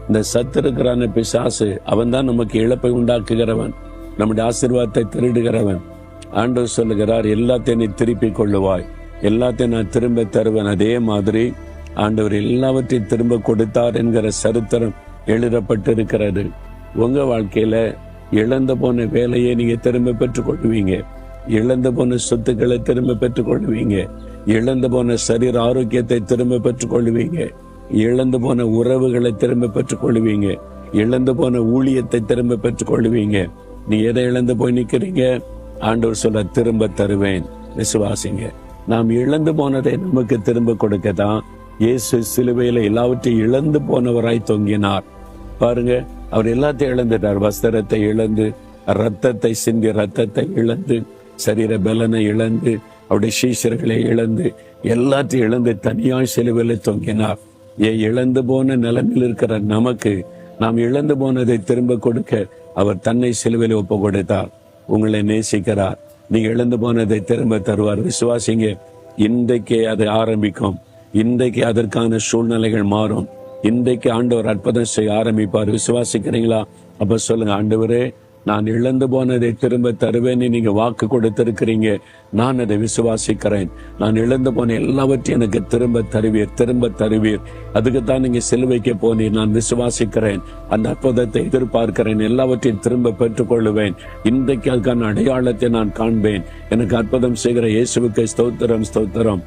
இந்த சத்து இருக்கிறான பிசாசு, அவன் தான் நமக்கு இழப்பை உண்டாக்குகிறவன், நம்முடைய ஆசீர்வாதத்தை திருடுகிறவன். ஆண்டவர் சொல்லுகிறார், எல்லாத்தையும் நீ திருப்பி கொள்ளுவாய், எல்லாத்தையும் நான் திரும்ப தருவேன். அதே மாதிரி ஆண்டவர் எல்லாவற்றையும் திரும்ப கொடுத்தார் என்கிற சரித்திரம் எழுதப்பட்டிருக்கிறது. உங்க வாழ்க்கையில இழந்து போன வேலையை நீங்க திரும்ப பெற்றுக் கொள்வீங்க, இழந்து போன சொத்துக்களை திரும்ப பெற்றுக் கொள்வீங்க, இழந்து போன சரீர ஆரோக்கியத்தை திரும்ப பெற்றுக் கொள்வீங்க, இழந்து போன உறவுகளை திரும்ப பெற்றுக் கொள்வீங்க, இழந்து போன ஊழியத்தை திரும்ப பெற்றுக் கொள்வீங்க. நீ எதை இழந்து போய் நிக்கிறீங்க? ஆண்டவர் சொல்ல, திரும்ப தருவேன், விசுவாசிங்க. நாம் இழந்து போனதை நமக்கு திரும்ப கொடுக்கத்தான் இயேசு சிலுவையில எல்லாவற்றையும் இழந்து போனவராய் தொங்கினார். பாருங்க, அவர் எல்லாத்தையும் இழந்துட்டார். வஸ்திரத்தை இழந்து, ரத்தத்தை சிந்தி ரத்தத்தை இழந்து, சரீர பலனை இழந்து, அவருடைய சீஷர்களை இழந்து, எல்லாத்தையும் இழந்து தனியாய் சிலுவையில தொங்கினார். இழந்து போன நிலைமையில் இருக்கிற நமக்கு நாம் இழந்து போனதை திரும்ப கொடுக்க அவர் தன்னை சிலுவையில் ஒப்பு கொடுத்தார். உங்களை நேசிக்கிறார். நீங்க இழந்து போனதை திரும்ப தருவார். விசுவாசிங்க. இன்றைக்கே அது ஆரம்பிக்கும். இன்றைக்கு அதற்கான சூழ்நிலைகள் மாறும். இன்றைக்கு ஆண்டவர் அற்புதம் செய்ய ஆரம்பிப்பார். விசுவாசிக்கிறீங்களா? அப்ப சொல்லுங்க, ஆண்டவரே, நான் இழந்து போனதை திரும்ப தருவேன்னு நீங்க வாக்கு கொடுத்திருக்கிறீங்க. நான் அதை விசுவாசிக்கிறேன். நான் இழந்து போன எல்லாவற்றையும் எனக்கு திரும்ப தருவீர், திரும்ப தருவீர். அதுக்குத்தான் நீங்க சிலுவைக்கு போனீர். நான் விசுவாசிக்கிறேன், அந்த அற்புதத்தை எதிர்பார்க்கிறேன், எல்லாவற்றையும் திரும்ப பெற்றுக்கொள்ளுவேன். இன்றைக்கு அதுக்கான அடையாளத்தை நான் காண்பேன். எனக்கு அற்புதம் செய்கிற இயேசுவுக்கு ஸ்தோத்திரம், ஸ்தோத்திரம்.